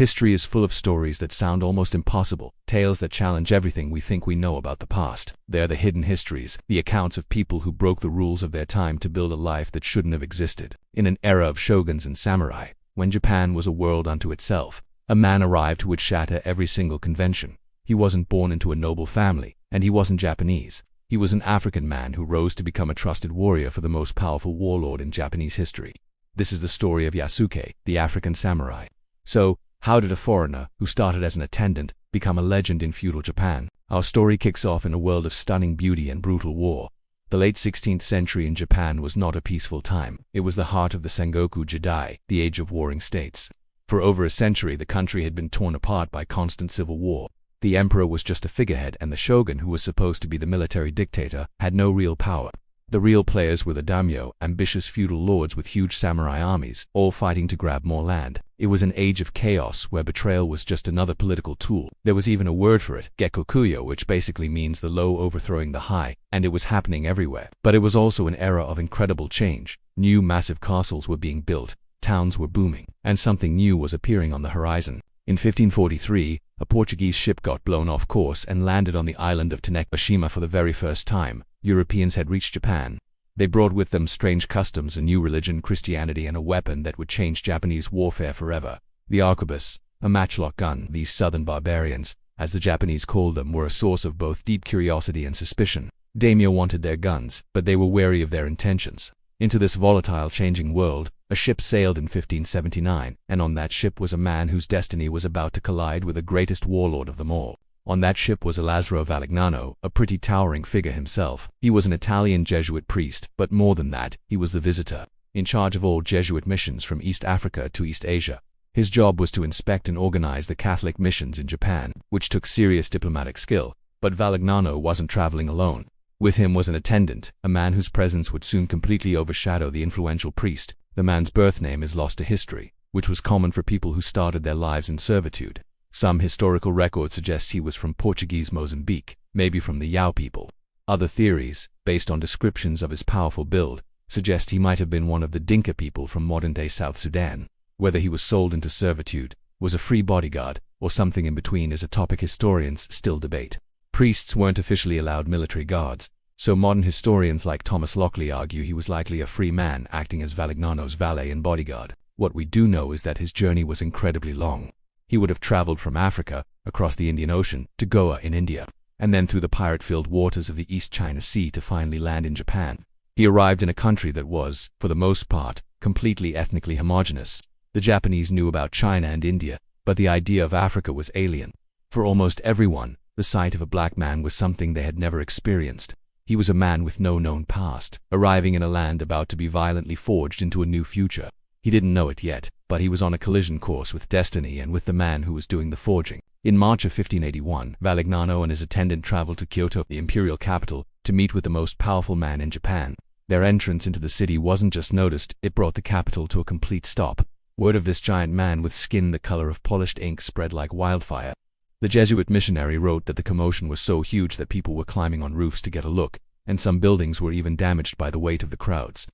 History is full of stories that sound almost impossible, tales that challenge everything we think we know about the past. They're the hidden histories, the accounts of people who broke the rules of their time to build a life that shouldn't have existed. In an era of shoguns and samurai, when Japan was a world unto itself, a man arrived who would shatter every single convention. He wasn't born into a noble family, and he wasn't Japanese. He was an African man who rose to become a trusted warrior for the most powerful warlord in Japanese history. This is the story of Yasuke, the African samurai. So, how did a foreigner, who started as an attendant, become a legend in feudal Japan? Our story kicks off in a world of stunning beauty and brutal war. The late 16th century in Japan was not a peaceful time. It was the heart of the Sengoku Jidai, the age of warring states. For over a century, the country had been torn apart by constant civil war. The emperor was just a figurehead, and the shogun, who was supposed to be the military dictator, had no real power. The real players were the daimyo, ambitious feudal lords with huge samurai armies, all fighting to grab more land. It was an age of chaos where betrayal was just another political tool. There was even a word for it, gekkokuyo, which basically means the low overthrowing the high, and it was happening everywhere. But it was also an era of incredible change. New massive castles were being built, towns were booming, and something new was appearing on the horizon. In 1543, a Portuguese ship got blown off course and landed on the island of Tanegashima for the very first time. Europeans had reached Japan. They brought with them strange customs, a new religion, Christianity, and a weapon that would change Japanese warfare forever. The arquebus, a matchlock gun. These southern barbarians, as the Japanese called them, were a source of both deep curiosity and suspicion. Daimyo wanted their guns, but they were wary of their intentions. Into this volatile, changing world, a ship sailed in 1579, and on that ship was a man whose destiny was about to collide with the greatest warlord of them all. On that ship was Lazzaro Valignano, a pretty towering figure himself. He was an Italian Jesuit priest, but more than that, he was the visitor, in charge of all Jesuit missions from East Africa to East Asia. His job was to inspect and organize the Catholic missions in Japan, which took serious diplomatic skill. But Valignano wasn't traveling alone. With him was an attendant, a man whose presence would soon completely overshadow the influential priest. The man's birth name is lost to history, which was common for people who started their lives in servitude. Some historical record suggests he was from Portuguese Mozambique, maybe from the Yao people. Other theories, based on descriptions of his powerful build, suggest he might have been one of the Dinka people from modern-day South Sudan. Whether he was sold into servitude, was a free bodyguard, or something in between is a topic historians still debate. Priests weren't officially allowed military guards, so modern historians like Thomas Lockley argue he was likely a free man acting as Valignano's valet and bodyguard. What we do know is that his journey was incredibly long. He would have traveled from Africa, across the Indian Ocean, to Goa in India, and then through the pirate-filled waters of the East China Sea to finally land in Japan. He arrived in a country that was, for the most part, completely ethnically homogeneous. The Japanese knew about China and India, but the idea of Africa was alien. For almost everyone, the sight of a black man was something they had never experienced. He was a man with no known past, arriving in a land about to be violently forged into a new future. He didn't know it yet, but he was on a collision course with destiny and with the man who was doing the forging. In March of 1581, Valignano and his attendant traveled to Kyoto, the imperial capital, to meet with the most powerful man in Japan. Their entrance into the city wasn't just noticed, it brought the capital to a complete stop. Word of this giant man with skin the color of polished ink spread like wildfire. The Jesuit missionary wrote that the commotion was so huge that people were climbing on roofs to get a look, and some buildings were even damaged by the weight of the crowds.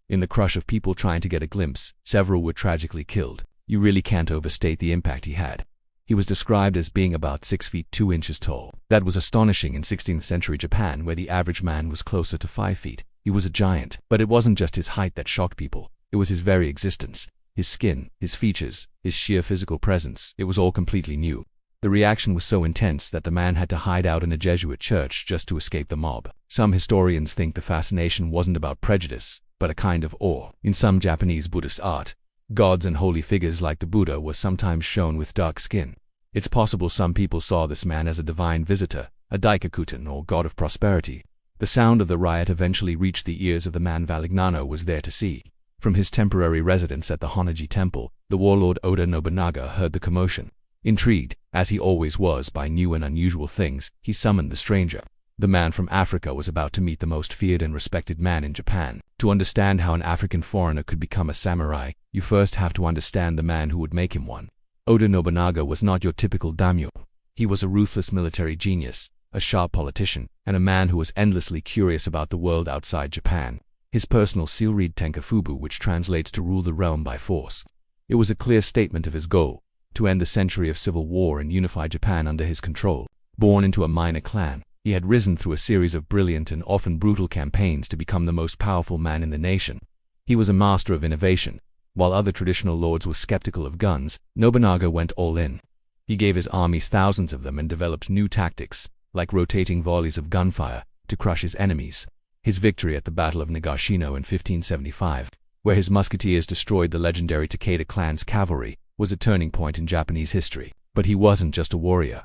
In the crush of people trying to get a glimpse, several were tragically killed. You really can't overstate the impact he had. He was described as being about 6 feet 2 inches tall. That was astonishing in 16th century Japan, where the average man was closer to 5 feet. He was a giant, but it wasn't just his height that shocked people. It was his very existence. His skin, his features, his sheer physical presence. It was all completely new. The reaction was so intense that the man had to hide out in a Jesuit church just to escape the mob. Some historians think the fascination wasn't about prejudice, but a kind of awe. In some Japanese Buddhist art, gods and holy figures like the Buddha were sometimes shown with dark skin. It's possible some people saw this man as a divine visitor, a daikakutan or god of prosperity. The sound of the riot eventually reached the ears of the man Valignano was there to see. From his temporary residence at the Honnō-ji Temple, the warlord Oda Nobunaga heard the commotion. Intrigued, as he always was by new and unusual things, he summoned the stranger. The man from Africa was about to meet the most feared and respected man in Japan. To understand how an African foreigner could become a samurai, you first have to understand the man who would make him one. Oda Nobunaga was not your typical daimyo. He was a ruthless military genius, a sharp politician, and a man who was endlessly curious about the world outside Japan. His personal seal read Tenkafubu, which translates to rule the realm by force. It was a clear statement of his goal. to end the century of civil war and unify Japan under his control. Born into a minor clan, he had risen through a series of brilliant and often brutal campaigns to become the most powerful man in the nation. He was a master of innovation. While other traditional lords were skeptical of guns, Nobunaga went all in. He gave his armies thousands of them and developed new tactics, like rotating volleys of gunfire, to crush his enemies. His victory at the Battle of Nagashino in 1575, where his musketeers destroyed the legendary Takeda clan's cavalry, was a turning point in Japanese history. But he wasn't just a warrior.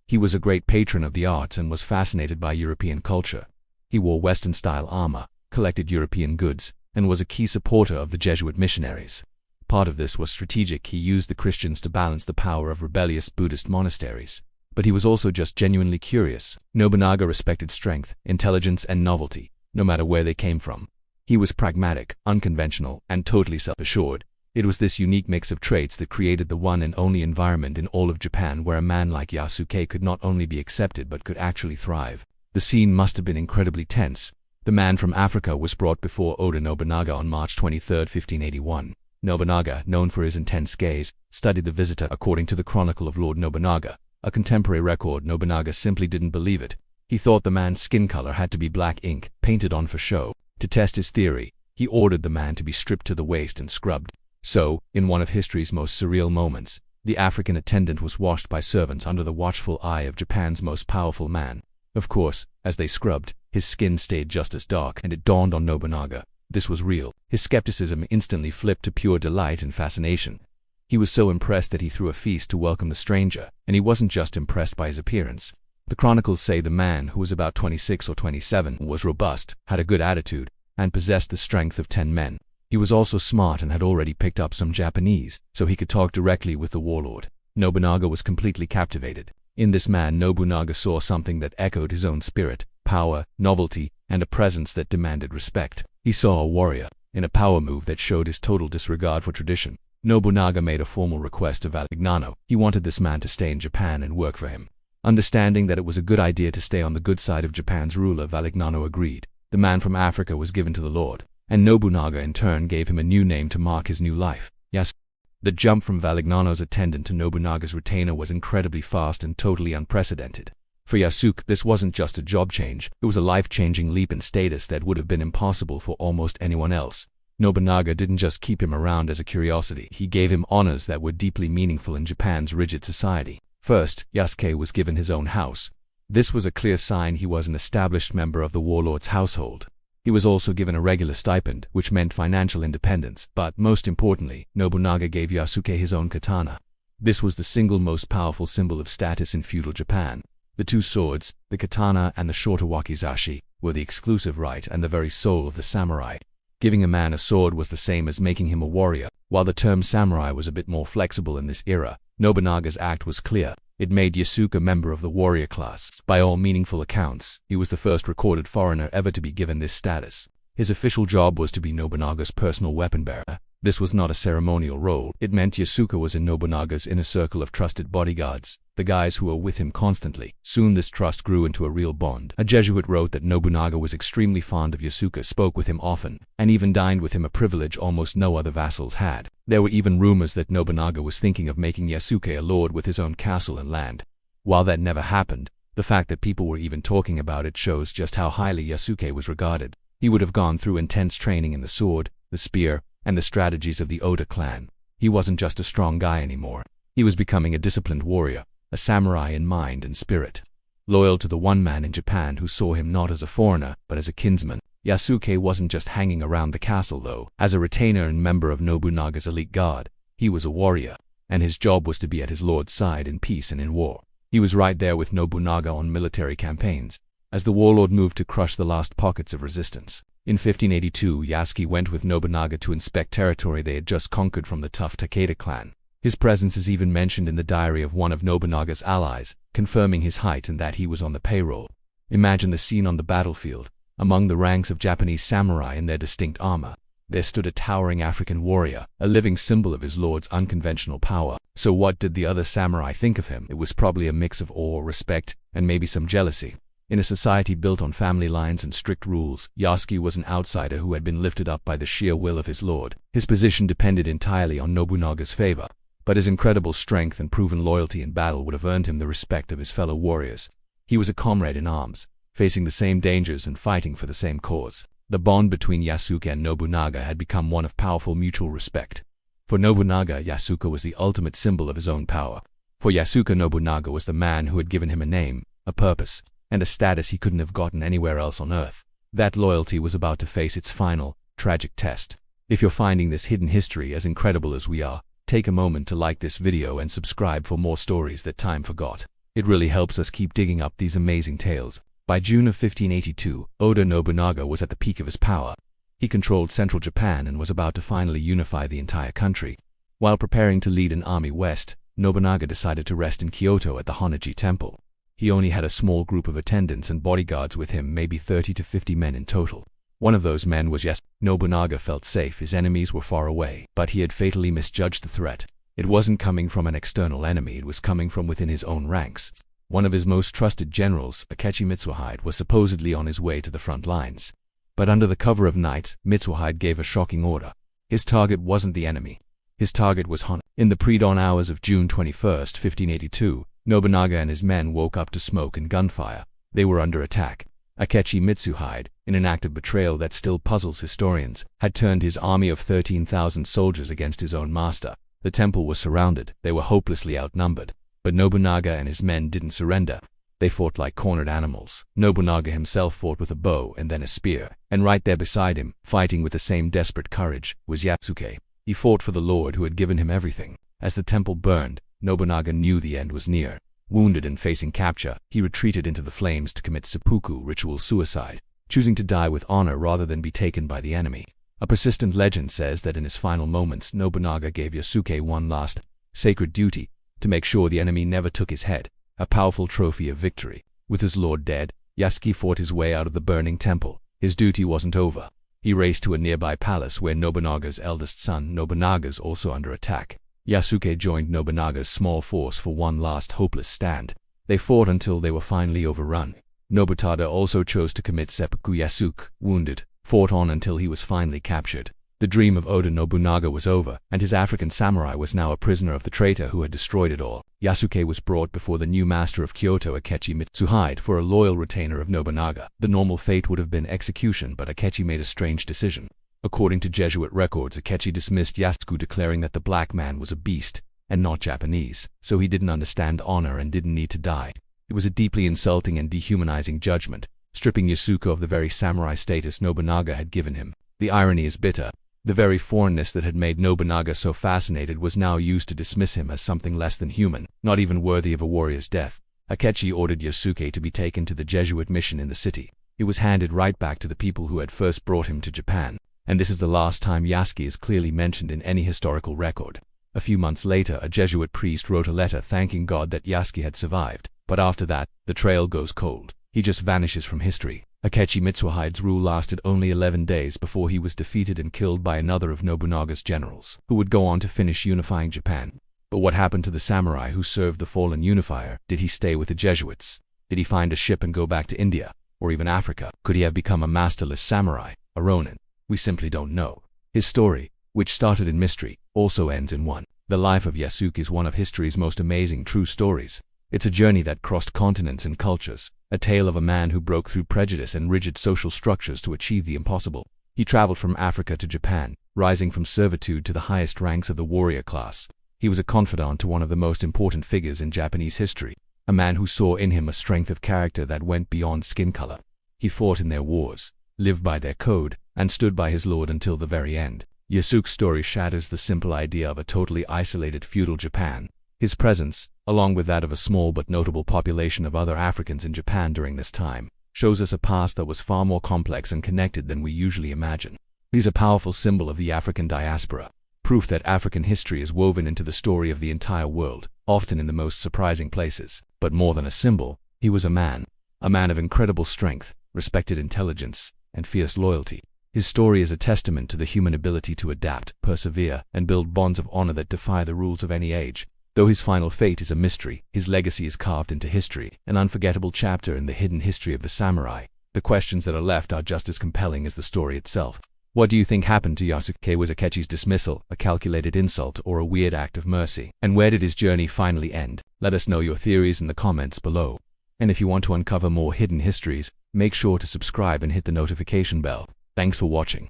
He was a great patron of the arts and was fascinated by European culture. He wore Western-style armor, collected European goods, and was a key supporter of the Jesuit missionaries. Part of this was strategic. He used the Christians to balance the power of rebellious Buddhist monasteries. But he was also just genuinely curious. Nobunaga respected strength, intelligence, and novelty, no matter where they came from. He was pragmatic, unconventional, and totally self-assured. It was this unique mix of traits that created the one and only environment in all of Japan where a man like Yasuke could not only be accepted but could actually thrive. The scene must have been incredibly tense. The man from Africa was brought before Oda Nobunaga on March 23, 1581. Nobunaga, known for his intense gaze, studied the visitor. According to the Chronicle of Lord Nobunaga, a contemporary record, Nobunaga simply didn't believe it. He thought the man's skin color had to be black ink, painted on for show. To test his theory, he ordered the man to be stripped to the waist and scrubbed. So, in one of history's most surreal moments, the African attendant was washed by servants under the watchful eye of Japan's most powerful man. Of course, as they scrubbed, his skin stayed just as dark, and it dawned on Nobunaga. This was real. His skepticism instantly flipped to pure delight and fascination. He was so impressed that he threw a feast to welcome the stranger, and he wasn't just impressed by his appearance. The chronicles say the man, who was about 26 or 27, was robust, had a good attitude, and possessed the strength of 10 men. He was also smart and had already picked up some Japanese, so he could talk directly with the warlord. Nobunaga was completely captivated. In this man, Nobunaga saw something that echoed his own spirit, power, novelty, and a presence that demanded respect. He saw a warrior, in a power move that showed his total disregard for tradition. Nobunaga made a formal request of Valignano. He wanted this man to stay in Japan and work for him. Understanding that it was a good idea to stay on the good side of Japan's ruler, Valignano agreed. The man from Africa was given to the lord, and Nobunaga in turn gave him a new name to mark his new life, Yasuke. The jump from Valignano's attendant to Nobunaga's retainer was incredibly fast and totally unprecedented. For Yasuke, this wasn't just a job change, it was a life-changing leap in status that would have been impossible for almost anyone else. Nobunaga didn't just keep him around as a curiosity, he gave him honors that were deeply meaningful in Japan's rigid society. First, Yasuke was given his own house. This was a clear sign he was an established member of the warlord's household. He was also given a regular stipend, which meant financial independence, but most importantly, Nobunaga gave Yasuke his own katana. This was the single most powerful symbol of status in feudal Japan. The two swords, the katana and the shorter wakizashi, were the exclusive right and the very soul of the samurai. Giving a man a sword was the same as making him a warrior. While the term samurai was a bit more flexible in this era, Nobunaga's act was clear. It made Yasuke a member of the warrior class. By all meaningful accounts, he was the first recorded foreigner ever to be given this status. His official job was to be Nobunaga's personal weapon bearer. This was not a ceremonial role. It meant Yasuke was in Nobunaga's inner circle of trusted bodyguards, the guys who were with him constantly. Soon this trust grew into a real bond. A Jesuit wrote that Nobunaga was extremely fond of Yasuke, spoke with him often, and even dined with him, a privilege almost no other vassals had. There were even rumors that Nobunaga was thinking of making Yasuke a lord with his own castle and land. While that never happened, the fact that people were even talking about it shows just how highly Yasuke was regarded. He would have gone through intense training in the sword, the spear, and the strategies of the Oda clan. He wasn't just a strong guy anymore. He was becoming a disciplined warrior, a samurai in mind and spirit. Loyal to the one man in Japan who saw him not as a foreigner, but as a kinsman. Yasuke wasn't just hanging around the castle though. As a retainer and member of Nobunaga's elite guard, he was a warrior, and his job was to be at his lord's side in peace and in war. He was right there with Nobunaga on military campaigns, as the warlord moved to crush the last pockets of resistance. In 1582, Yasuke went with Nobunaga to inspect territory they had just conquered from the tough Takeda clan. His presence is even mentioned in the diary of one of Nobunaga's allies, confirming his height and that he was on the payroll. Imagine the scene on the battlefield. Among the ranks of Japanese samurai in their distinct armor, there stood a towering African warrior, a living symbol of his lord's unconventional power. So what did the other samurai think of him? It was probably a mix of awe, respect, and maybe some jealousy. In a society built on family lines and strict rules, Yasuke was an outsider who had been lifted up by the sheer will of his lord. His position depended entirely on Nobunaga's favor. but his incredible strength and proven loyalty in battle would have earned him the respect of his fellow warriors. He was a comrade in arms, facing the same dangers and fighting for the same cause. The bond between Yasuke and Nobunaga had become one of powerful mutual respect. For Nobunaga, Yasuke was the ultimate symbol of his own power. For Yasuke, Nobunaga was the man who had given him a name, a purpose, and a status he couldn't have gotten anywhere else on earth. That loyalty was about to face its final, tragic test. If you're finding this hidden history as incredible as we are, take a moment to like this video and subscribe for more stories that time forgot. It really helps us keep digging up these amazing tales. By June of 1582, Oda Nobunaga was at the peak of his power. He controlled central Japan and was about to finally unify the entire country. While preparing to lead an army west, Nobunaga decided to rest in Kyoto at the Honnō-ji Temple. He only had a small group of attendants and bodyguards with him, maybe 30 to 50 men in total. One of those men was Yasuke. Nobunaga felt safe, his enemies were far away, but he had fatally misjudged the threat. It wasn't coming from an external enemy, it was coming from within his own ranks. One of his most trusted generals, Akechi Mitsuhide, was supposedly on his way to the front lines. But under the cover of night, Mitsuhide gave a shocking order. His target wasn't the enemy. His target was Honnō. In the pre-dawn hours of June 21, 1582, Nobunaga and his men woke up to smoke and gunfire. They were under attack. Akechi Mitsuhide, in an act of betrayal that still puzzles historians, had turned his army of 13,000 soldiers against his own master. The temple was surrounded, they were hopelessly outnumbered. But Nobunaga and his men didn't surrender. They fought like cornered animals. Nobunaga himself fought with a bow and then a spear, and right there beside him, fighting with the same desperate courage, was Yasuke. He fought for the Lord who had given him everything. As the temple burned, Nobunaga knew the end was near. Wounded and facing capture, he retreated into the flames to commit seppuku, ritual suicide, choosing to die with honor rather than be taken by the enemy. A persistent legend says that in his final moments, Nobunaga gave Yasuke one last, sacred duty, to make sure the enemy never took his head, a powerful trophy of victory. With his lord dead, Yasuke fought his way out of the burning temple. His duty wasn't over. He raced to a nearby palace where Nobunaga's eldest son, Nobunaga's also under attack. Yasuke joined Nobunaga's small force for one last hopeless stand. They fought until they were finally overrun. Nobutada also chose to commit seppuku. Yasuke, wounded, fought on until he was finally captured. The dream of Oda Nobunaga was over, and his African samurai was now a prisoner of the traitor who had destroyed it all. Yasuke was brought before the new master of Kyoto, Akechi Mitsuhide, for a loyal retainer of Nobunaga. The normal fate would have been execution, but Akechi made a strange decision. According to Jesuit records, Akechi dismissed Yasuke, declaring that the black man was a beast, and not Japanese, so he didn't understand honor and didn't need to die. It was a deeply insulting and dehumanizing judgment, stripping Yasuke of the very samurai status Nobunaga had given him. The irony is bitter. The very foreignness that had made Nobunaga so fascinated was now used to dismiss him as something less than human, not even worthy of a warrior's death. Akechi ordered Yasuke to be taken to the Jesuit mission in the city. He was handed right back to the people who had first brought him to Japan, and this is the last time Yasuke is clearly mentioned in any historical record. A few months later, a Jesuit priest wrote a letter thanking God that Yasuke had survived, but after that, the trail goes cold. He just vanishes from history. Akechi Mitsuhide's rule lasted only 11 days before he was defeated and killed by another of Nobunaga's generals, who would go on to finish unifying Japan. But what happened to the samurai who served the fallen unifier? Did he stay with the Jesuits? Did he find a ship and go back to India, or even Africa? Could he have become a masterless samurai, a ronin? We simply don't know. His story, which started in mystery, also ends in one. The life of Yasuke is one of history's most amazing true stories. It's a journey that crossed continents and cultures, a tale of a man who broke through prejudice and rigid social structures to achieve the impossible. He traveled from Africa to Japan, rising from servitude to the highest ranks of the warrior class. He was a confidant to one of the most important figures in Japanese history, a man who saw in him a strength of character that went beyond skin color. He fought in their wars, lived by their code, and stood by his lord until the very end. Yasuke's story shatters the simple idea of a totally isolated feudal Japan. His presence, along with that of a small but notable population of other Africans in Japan during this time, shows us a past that was far more complex and connected than we usually imagine. He's a powerful symbol of the African diaspora, proof that African history is woven into the story of the entire world, often in the most surprising places. But more than a symbol, he was a man of incredible strength, respected intelligence, and fierce loyalty. His story is a testament to the human ability to adapt, persevere, and build bonds of honor that defy the rules of any age. Though his final fate is a mystery, his legacy is carved into history, an unforgettable chapter in the hidden history of the samurai. The questions that are left are just as compelling as the story itself. What do you think happened to Yasuke? Was Akechi's dismissal a calculated insult or a weird act of mercy? And where did his journey finally end? Let us know your theories in the comments below. And if you want to uncover more hidden histories, make sure to subscribe and hit the notification bell. Thanks for watching.